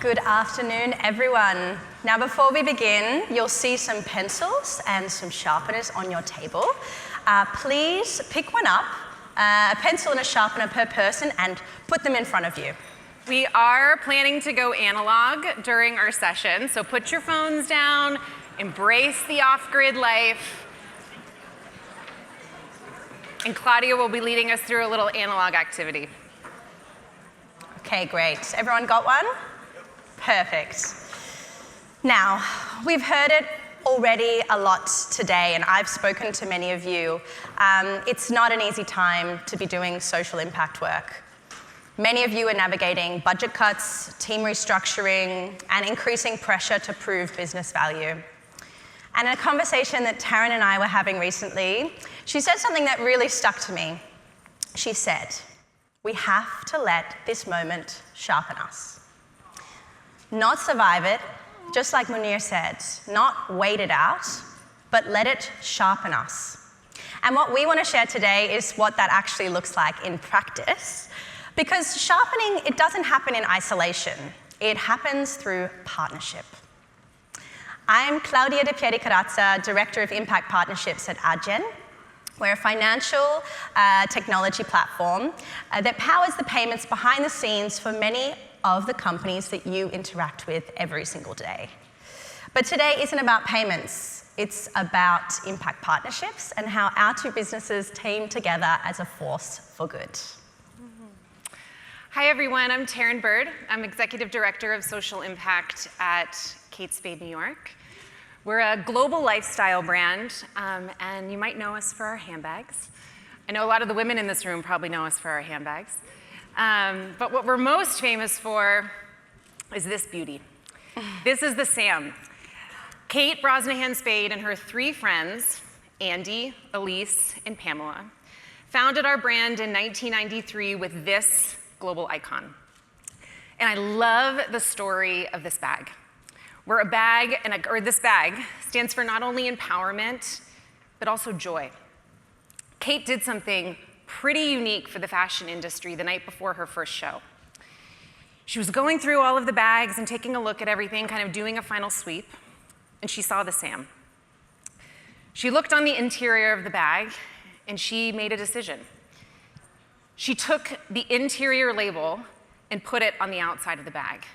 Good afternoon, everyone. Now, before we begin, you'll see some pencils and some sharpeners on your table. Please pick one up, a pencil and a sharpener per person, and put them in front of you. We are planning to go analog during our session, so put your phones down, embrace the off-grid life, and Claudia will be leading us through a little analog activity. Okay, great. Everyone got one? Perfect. Now, we've heard it already a lot today, and I've spoken to many of you. It's not an easy time to be doing social impact work. Many of you are navigating budget cuts, team restructuring, and increasing pressure to prove business value. And in a conversation that Taryn and I were having recently, she said something that really stuck to me. She said, "We have to let this moment sharpen us. Not survive it, just like Munir said, not wait it out, but let it sharpen us." And what we want to share today is what that actually looks like in practice. Because sharpening, it doesn't happen in isolation. It happens through partnership. I'm Claudia De Pieri Carazza, Director of Impact Partnerships at Adyen. We're a financial technology platform that powers the payments behind the scenes for many of the companies that you interact with every single day. But today isn't about payments. It's about impact partnerships and how our two businesses team together as a force for good. Hi everyone, I'm Taryn Bird. I'm Executive Director of Social Impact at Kate Spade New York. We're a global lifestyle brand, and you might know us for our handbags. I know a lot of the women in this room probably know us for our handbags. But what we're most famous for is this beauty. This is the Sam. Kate Brosnahan Spade and her three friends, Andy, Elise, and Pamela, founded our brand in 1993 with this global icon. And I love the story of this bag. Where a bag, this bag stands for not only empowerment, but also joy. Kate did something pretty unique for the fashion industry the night before her first show. She was going through all of the bags and taking a look at everything, kind of doing a final sweep, and she saw the Sam. She looked on the interior of the bag, and she made a decision. She took the interior label and put it on the outside of the bag,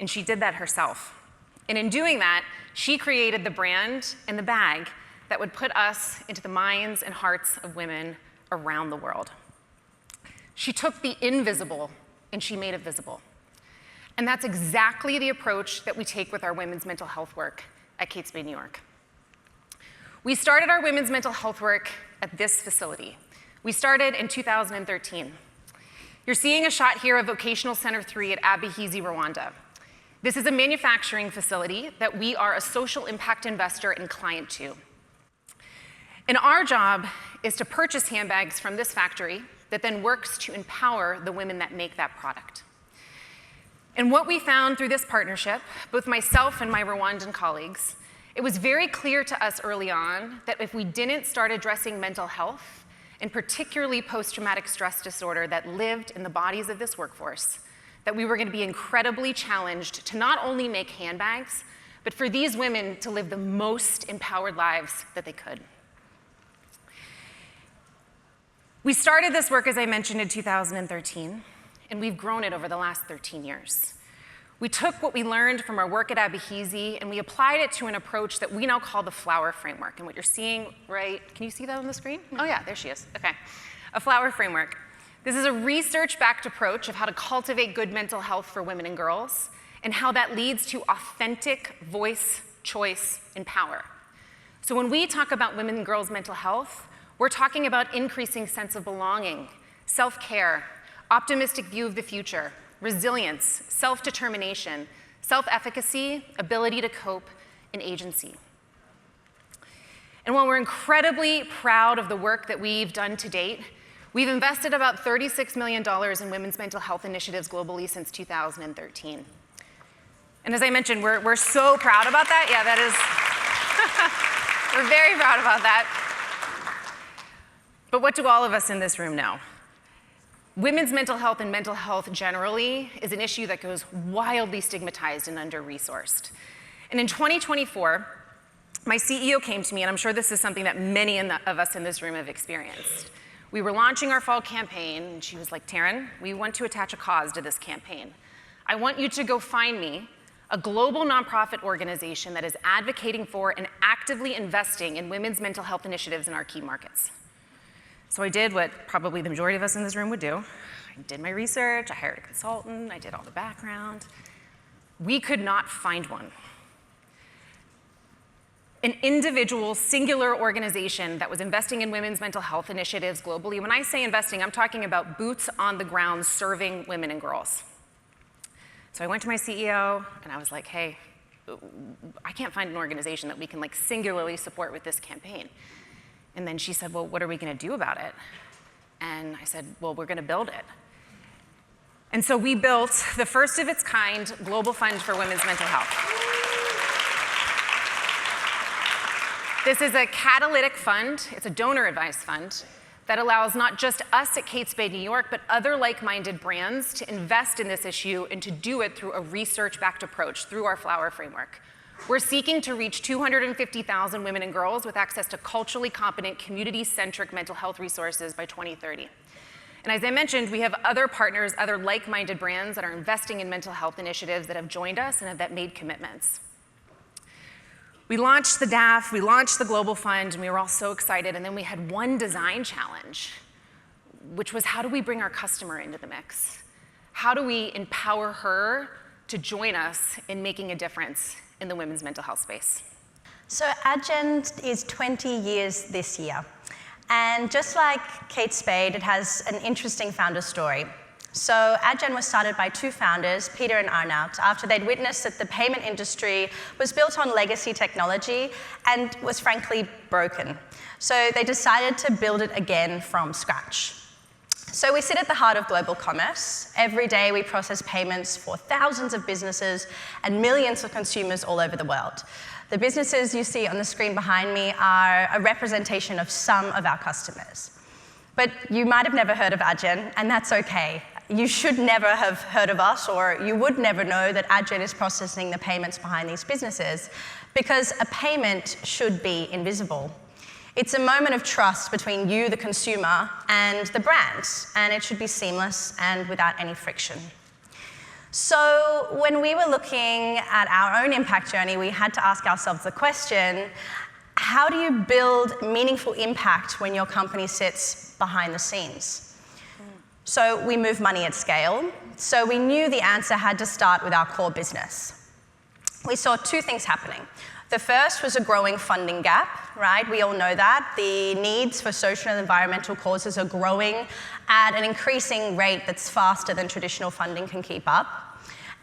and she did that herself. And in doing that, she created the brand and the bag that would put us into the minds and hearts of women around the world. She took the invisible and she made it visible. And that's exactly the approach that we take with our women's mental health work at Kate Spade New York. We started our women's mental health work at this facility. We started in 2013. You're seeing a shot here of Vocational Center 3 at Abihizi, Rwanda. This is a manufacturing facility that we are a social impact investor and client to. And our job is to purchase handbags from this factory that then works to empower the women that make that product. And what we found through this partnership, both myself and my Rwandan colleagues, it was very clear to us early on that if we didn't start addressing mental health, and particularly post-traumatic stress disorder that lived in the bodies of this workforce, that we were going to be incredibly challenged to not only make handbags, but for these women to live the most empowered lives that they could. We started this work, as I mentioned, in 2013, and we've grown it over the last 13 years. We took what we learned from our work at Abihizi, and we applied it to an approach that we now call the flower framework. And what you're seeing, right, can you see that on the screen? Oh yeah, there she is, okay. A flower framework. This is a research-backed approach of how to cultivate good mental health for women and girls, and how that leads to authentic voice, choice, and power. So when we talk about women and girls' mental health, we're talking about increasing sense of belonging, self-care, optimistic view of the future, resilience, self-determination, self-efficacy, ability to cope, and agency. And while we're incredibly proud of the work that we've done to date, we've invested about $36 million in women's mental health initiatives globally since 2013. And as I mentioned, we're so proud about that. Yeah, that is, we're very proud about that. But what do all of us in this room know? Women's mental health and mental health generally is an issue that goes wildly stigmatized and under-resourced. And in 2024, my CEO came to me, and I'm sure this is something that many of us in this room have experienced. We were launching our fall campaign, and she was like, Taryn, we want to attach a cause to this campaign. I want you to go find me a global nonprofit organization that is advocating for and actively investing in women's mental health initiatives in our key markets. So I did what probably the majority of us in this room would do. I did my research, I hired a consultant, I did all the background. We could not find one. An individual, singular organization that was investing in women's mental health initiatives globally. When I say investing, I'm talking about boots on the ground serving women and girls. So I went to my CEO and I was like, hey, I can't find an organization that we can singularly support with this campaign. And then she said, well, what are we going to do about it? And I said, well, we're going to build it. And so we built the first of its kind global fund for women's mental health. This is a catalytic fund. It's a donor-advised fund that allows not just us at Kate Spade New York, but other like-minded brands to invest in this issue and to do it through a research-backed approach through our Flower framework. We're seeking to reach 250,000 women and girls with access to culturally competent, community-centric mental health resources by 2030. And as I mentioned, we have other partners, other like-minded brands that are investing in mental health initiatives that have joined us and that made commitments. We launched the DAF, we launched the Global Fund, and we were all so excited. And then we had one design challenge, which was how do we bring our customer into the mix? How do we empower her to join us in making a difference in the women's mental health space? So Adyen is 20 years this year. And just like Kate Spade, it has an interesting founder story. So Adyen was started by two founders, Peter and Arnout, after they'd witnessed that the payment industry was built on legacy technology and was frankly broken. So they decided to build it again from scratch. So we sit at the heart of global commerce. Every day we process payments for thousands of businesses and millions of consumers all over the world. The businesses you see on the screen behind me are a representation of some of our customers. But you might have never heard of Adyen, and that's okay. You should never have heard of us, or you would never know that Adyen is processing the payments behind these businesses, because a payment should be invisible. It's a moment of trust between you, the consumer, and the brand, and it should be seamless and without any friction. So when we were looking at our own impact journey, we had to ask ourselves the question, how do you build meaningful impact when your company sits behind the scenes? So we move money at scale. So we knew the answer had to start with our core business. We saw two things happening. The first was a growing funding gap, right? We all know that. The needs for social and environmental causes are growing at an increasing rate that's faster than traditional funding can keep up.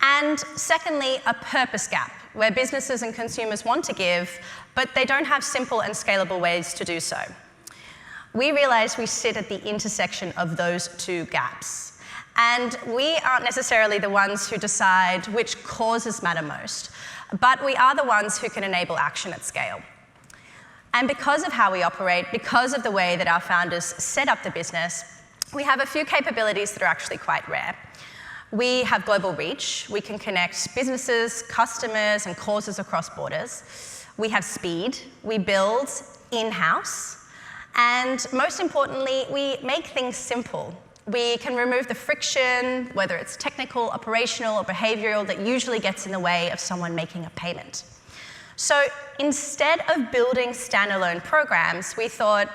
And secondly, a purpose gap, where businesses and consumers want to give, but they don't have simple and scalable ways to do so. We realize we sit at the intersection of those two gaps. And we aren't necessarily the ones who decide which causes matter most, but we are the ones who can enable action at scale. And because of how we operate, because of the way that our founders set up the business, we have a few capabilities that are actually quite rare. We have global reach. We can connect businesses, customers, and causes across borders. We have speed. We build in-house. And most importantly, we make things simple. We can remove the friction, whether it's technical, operational, or behavioral, that usually gets in the way of someone making a payment. So instead of building standalone programs, we thought,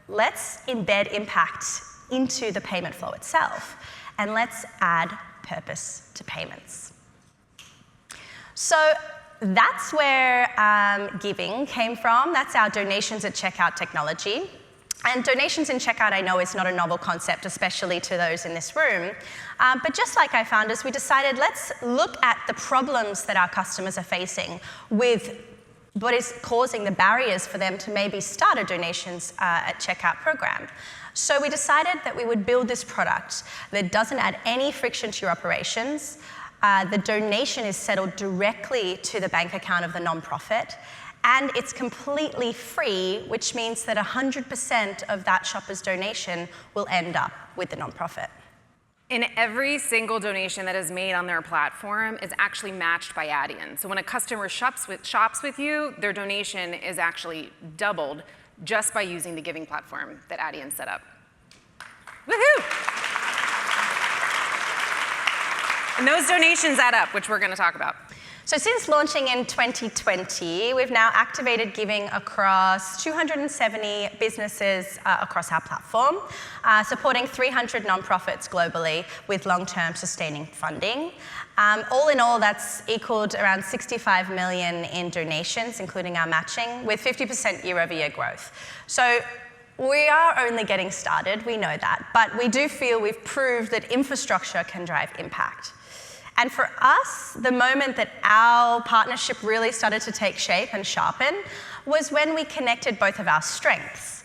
let's embed impact into the payment flow itself, and let's add purpose to payments. So that's where giving came from. That's our donations at checkout technology. And donations in checkout, I know, is not a novel concept, especially to those in this room. But just like our founders, we decided let's look at the problems that our customers are facing with what is causing the barriers for them to maybe start a donations at checkout program. So we decided that we would build this product that doesn't add any friction to your operations. The donation is settled directly to the bank account of the nonprofit. And it's completely free, which means that 100% of that shopper's donation will end up with the nonprofit. And every single donation that is made on their platform is actually matched by Adyen. So when a customer shops with you, their donation is actually doubled just by using the giving platform that Adyen set up. Woohoo! And those donations add up, which we're going to talk about. So since launching in 2020, we've now activated giving across 270 businesses across our platform, supporting 300 nonprofits globally with long-term sustaining funding. All in all, that's equaled around 65 million in donations, including our matching, with 50% year-over-year growth. So we are only getting started, we know that, but we do feel we've proved that infrastructure can drive impact. And for us, the moment that our partnership really started to take shape and sharpen was when we connected both of our strengths.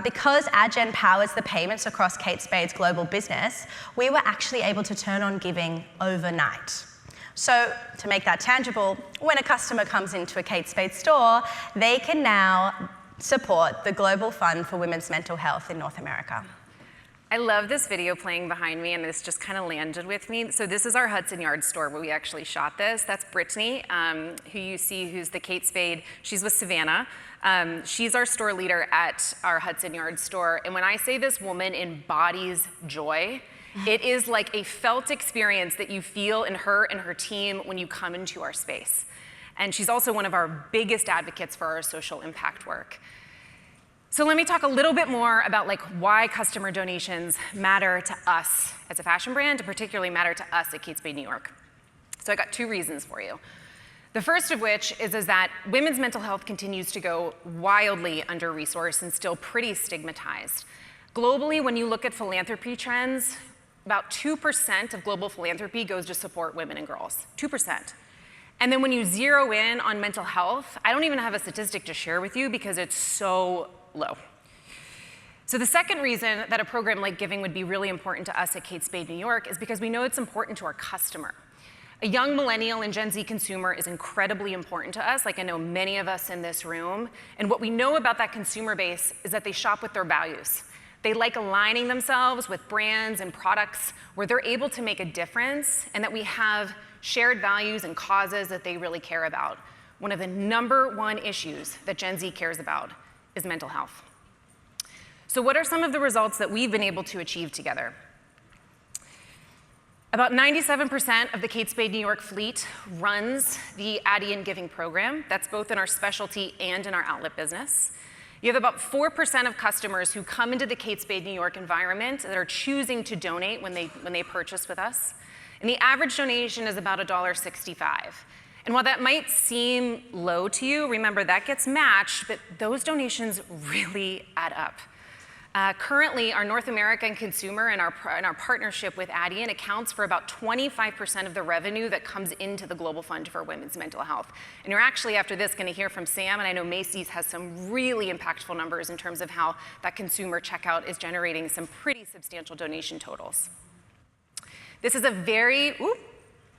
Because Adyen powers the payments across Kate Spade's global business, we were actually able to turn on giving overnight. So to make that tangible, when a customer comes into a Kate Spade store, they can now support the Global Fund for Women's Mental Health in North America. I love this video playing behind me, and this just kind of landed with me. So this is our Hudson Yards store where we actually shot this. That's Brittany, who you see, who's the Kate Spade. She's with Savannah. She's our store leader at our Hudson Yards store. And when I say this woman embodies joy, it is like a felt experience that you feel in her and her team when you come into our space. And she's also one of our biggest advocates for our social impact work. So let me talk a little bit more about why customer donations matter to us as a fashion brand, and particularly matter to us at Kate Spade New York. So I got two reasons for you. The first of which is that women's mental health continues to go wildly under-resourced and still pretty stigmatized. Globally, when you look at philanthropy trends, about 2% of global philanthropy goes to support women and girls, 2%. And then when you zero in on mental health, I don't even have a statistic to share with you because it's so low. So the second reason that a program like Giving would be really important to us at Kate Spade New York is because we know it's important to our customer. A young millennial and Gen Z consumer is incredibly important to us, like I know many of us in this room. And what we know about that consumer base is that they shop with their values. They like aligning themselves with brands and products where they're able to make a difference and that we have shared values and causes that they really care about. One of the #1 issues that Gen Z cares about is mental health. So what are some of the results that we've been able to achieve together? About 97% of the Kate Spade New York fleet runs the Adyen Giving program. That's both in our specialty and in our outlet business. You have about 4% of customers who come into the Kate Spade New York environment that are choosing to donate when they purchase with us. And the average donation is about $1.65. And while that might seem low to you, remember that gets matched, but those donations really add up. Currently, our North American consumer and our partnership with Adyen accounts for about 25% of the revenue that comes into the Global Fund for Women's Mental Health. And you're actually, after this, going to hear from Sam, and I know Macy's has some really impactful numbers in terms of how that consumer checkout is generating some pretty substantial donation totals. This is a very,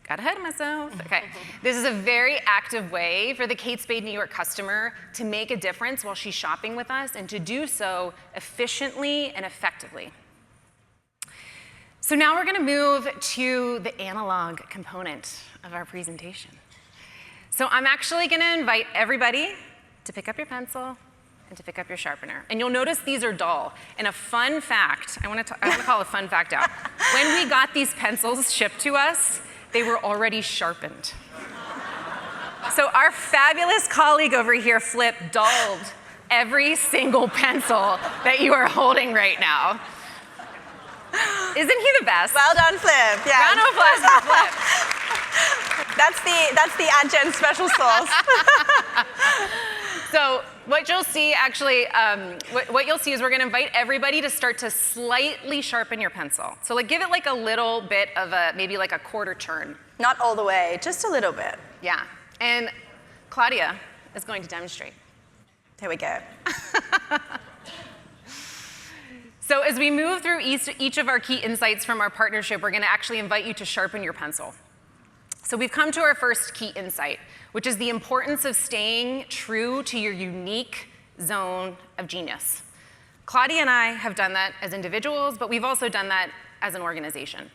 got ahead of myself. Okay. This is a very active way for the Kate Spade New York customer to make a difference while she's shopping with us and to do so efficiently and effectively. So now we're going to move to the analog component of our presentation. So I'm actually going to invite everybody to pick up your pencil and to pick up your sharpener. And you'll notice these are dull. And a fun fact, I want to call a fun fact out. When we got these pencils shipped to us, they were already sharpened. So our fabulous colleague over here, Flip, dulled every single pencil that you are holding right now. Isn't he the best? Well done, Flip. Yeah. Round of applause for Flip. That's the Adyen special sauce. So what you'll see, actually, what you'll see is we're going to invite everybody to start to slightly sharpen your pencil. So give it a little bit of maybe a quarter turn. Not all the way, just a little bit. Yeah. And Claudia is going to demonstrate. There we go. So as we move through each of our key insights from our partnership, we're going to actually invite you to sharpen your pencil. So we've come to our first key insight, which is the importance of staying true to your unique zone of genius. Claudia and I have done that as individuals, but we've also done that as an organization.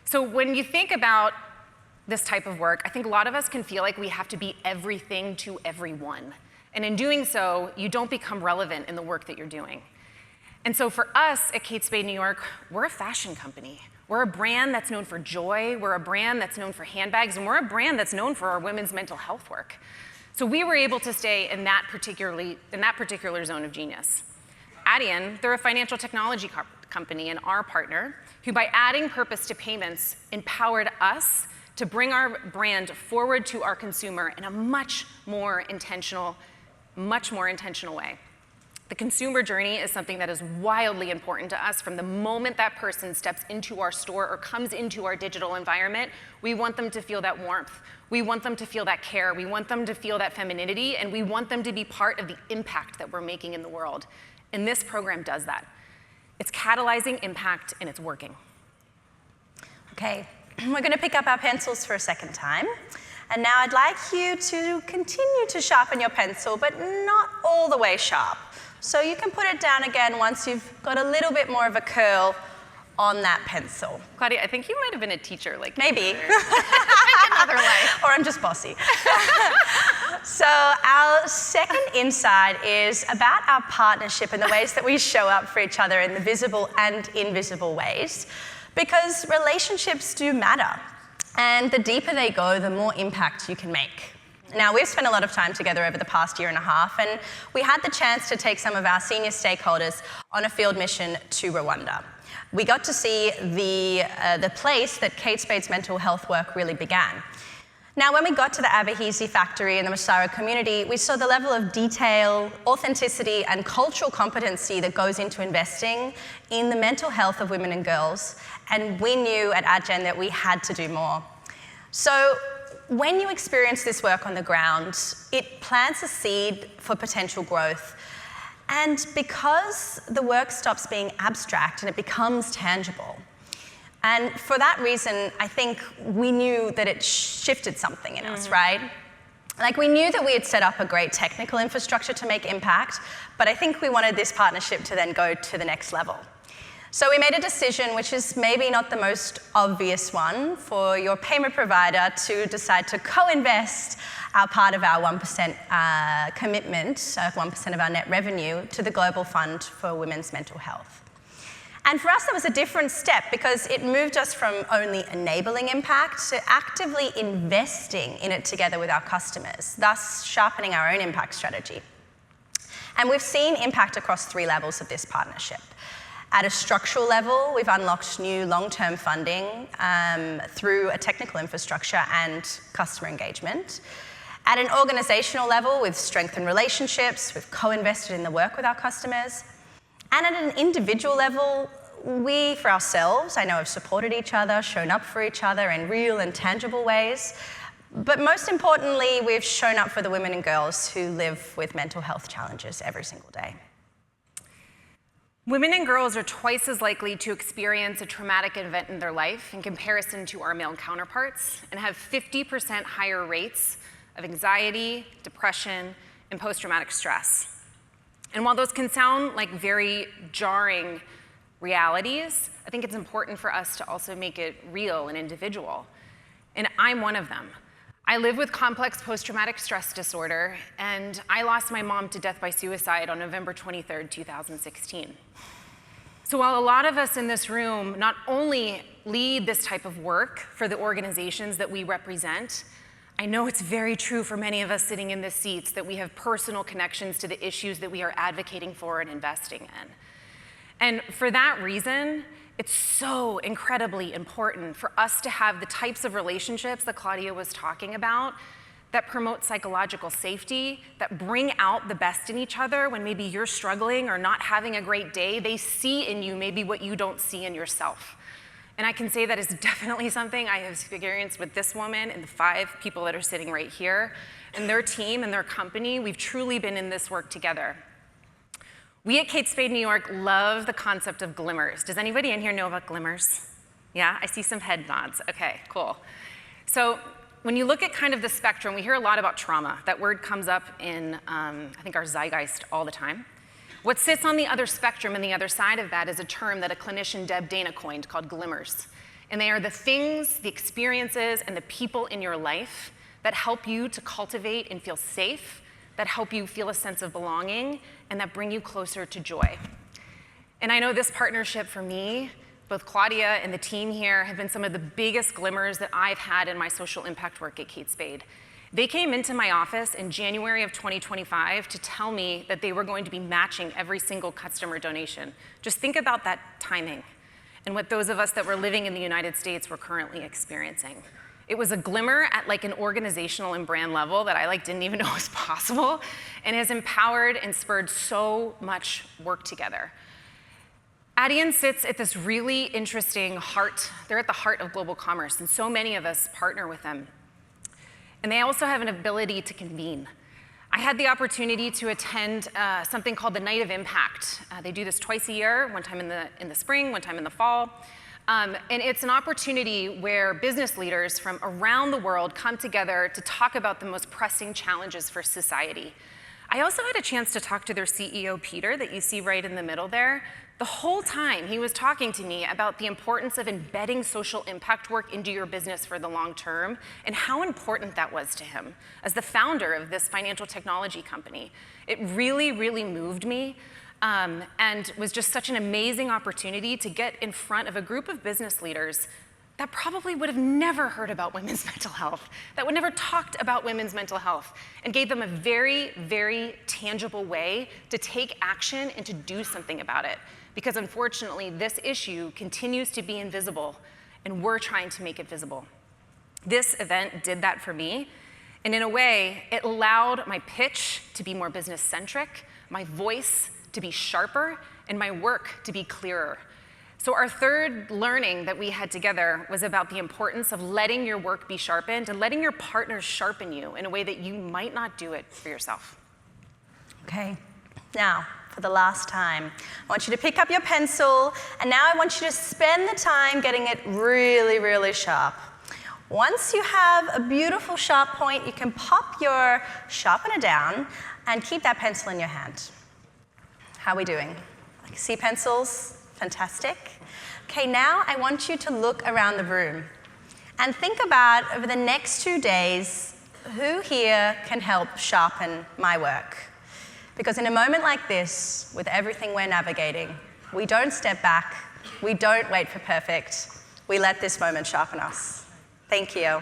So when you think about this type of work, I think a lot of us can feel like we have to be everything to everyone. And in doing so, you don't become relevant in the work that you're doing. And so for us at Kate Spade New York, we're a fashion company. We're a brand that's known for joy, we're a brand that's known for handbags, and we're a brand that's known for our women's mental health work. So we were able to stay in that particular zone of genius. Adyen, they're a financial technology company and our partner, who by adding purpose to payments empowered us to bring our brand forward to our consumer in a much more intentional way. The consumer journey is something that is wildly important to us. From the moment that person steps into our store or comes into our digital environment, we want them to feel that warmth. We want them to feel that care. We want them to feel that femininity, and we want them to be part of the impact that we're making in the world. And this program does that. It's catalyzing impact, and it's working. Okay, we're going to pick up our pencils for a second time. And now I'd like you to continue to sharpen your pencil, but not all the way sharp. So you can put it down again once you've got a little bit more of a curl on that pencil. Claudia, I think you might have been a teacher like maybe. Another life. Or I'm just bossy. So our second insight is about our partnership and the ways that we show up for each other in the visible and invisible ways, because relationships do matter. And the deeper they go, the more impact you can make. Now, we've spent a lot of time together over the past year and a half, and we had the chance to take some of our senior stakeholders on a field mission to Rwanda. We got to see the place that Kate Spade's mental health work really began. Now, when we got to the Abahizi factory in the Masara community, we saw the level of detail, authenticity, and cultural competency that goes into investing in the mental health of women and girls, and we knew at Adyen that we had to do more. So when you experience this work on the ground, it plants a seed for potential growth. And because the work stops being abstract and it becomes tangible. And for that reason, I think we knew that it shifted something in us, right? Like, we knew that we had set up a great technical infrastructure to make impact, but I think we wanted this partnership to then go to the next level. So we made a decision, which is maybe not the most obvious one, for your payment provider to decide to co-invest our part of our 1% commitment, 1% of our net revenue, to the Global Fund for Women's Mental Health. And for us, that was a different step because it moved us from only enabling impact to actively investing in it together with our customers, thus sharpening our own impact strategy. And we've seen impact across 3 levels of this partnership. At a structural level, we've unlocked new long-term funding through a technical infrastructure and customer engagement. At an organizational level, we've strengthened relationships, we've co-invested in the work with our customers. And at an individual level, we, for ourselves, I know, have supported each other, shown up for each other in real and tangible ways. But most importantly, we've shown up for the women and girls who live with mental health challenges every single day. Women and girls are twice as likely to experience a traumatic event in their life in comparison to our male counterparts, and have 50% higher rates of anxiety, depression, and post-traumatic stress. And while those can sound like very jarring realities, I think it's important for us to also make it real and individual. And I'm one of them. I live with complex post-traumatic stress disorder, and I lost my mom to death by suicide on November 23rd, 2016. So while a lot of us in this room not only lead this type of work for the organizations that we represent, I know it's very true for many of us sitting in the seats that we have personal connections to the issues that we are advocating for and investing in. And for that reason, it's so incredibly important for us to have the types of relationships that Claudia was talking about that promote psychological safety, that bring out the best in each other when maybe you're struggling or not having a great day. They see in you maybe what you don't see in yourself. And I can say that is definitely something I have experienced with this woman and the 5 people that are sitting right here, and their team and their company. We've truly been in this work together. We at Kate Spade New York love the concept of glimmers. Does anybody in here know about glimmers? Yeah, I see some head nods. Okay, cool. So when you look at kind of the spectrum, we hear a lot about trauma. That word comes up in, I think, our zeitgeist all the time. What sits on the other spectrum and the other side of that is a term that a clinician, Deb Dana, coined called glimmers. And they are the things, the experiences, and the people in your life that help you to cultivate and feel safe, that help you feel a sense of belonging, and that bring you closer to joy. And I know this partnership for me, both Claudia and the team here, have been some of the biggest glimmers that I've had in my social impact work at Kate Spade. They came into my office in January of 2025 to tell me that they were going to be matching every single customer donation. Just think about that timing and what those of us that were living in the United States were currently experiencing. It was a glimmer at like an organizational and brand level that I didn't even know was possible, and has empowered and spurred so much work together. Adyen sits at this really interesting heart. They're at the heart of global commerce, and so many of us partner with them. And they also have an ability to convene. I had the opportunity to attend something called the Night of Impact. They do this twice a year, one time in the spring, one time in the fall. And it's an opportunity where business leaders from around the world come together to talk about the most pressing challenges for society. I also had a chance to talk to their CEO, Peter, that you see right in the middle there. The whole time he was talking to me about the importance of embedding social impact work into your business for the long term, and how important that was to him as the founder of this financial technology company. It really, really moved me, and was just such an amazing opportunity to get in front of a group of business leaders that probably would have never heard about women's mental health, that would never talked about women's mental health, and gave them a very, very tangible way to take action and to do something about it. Because unfortunately, this issue continues to be invisible, and we're trying to make it visible. This event did that for me, and in a way, it allowed my pitch to be more business-centric, my voice to be sharper, and my work to be clearer. So our third learning that we had together was about the importance of letting your work be sharpened and letting your partners sharpen you in a way that you might not do it for yourself. Okay, now, for the last time, I want you to pick up your pencil, and now I want you to spend the time getting it really, really sharp. Once you have a beautiful sharp point, you can pop your sharpener down and keep that pencil in your hand. How are we doing? See pencils? Fantastic. Okay, now I want you to look around the room and think about, over the next 2 days, who here can help sharpen my work? Because in a moment like this, with everything we're navigating, we don't step back, we don't wait for perfect, we let this moment sharpen us. Thank you.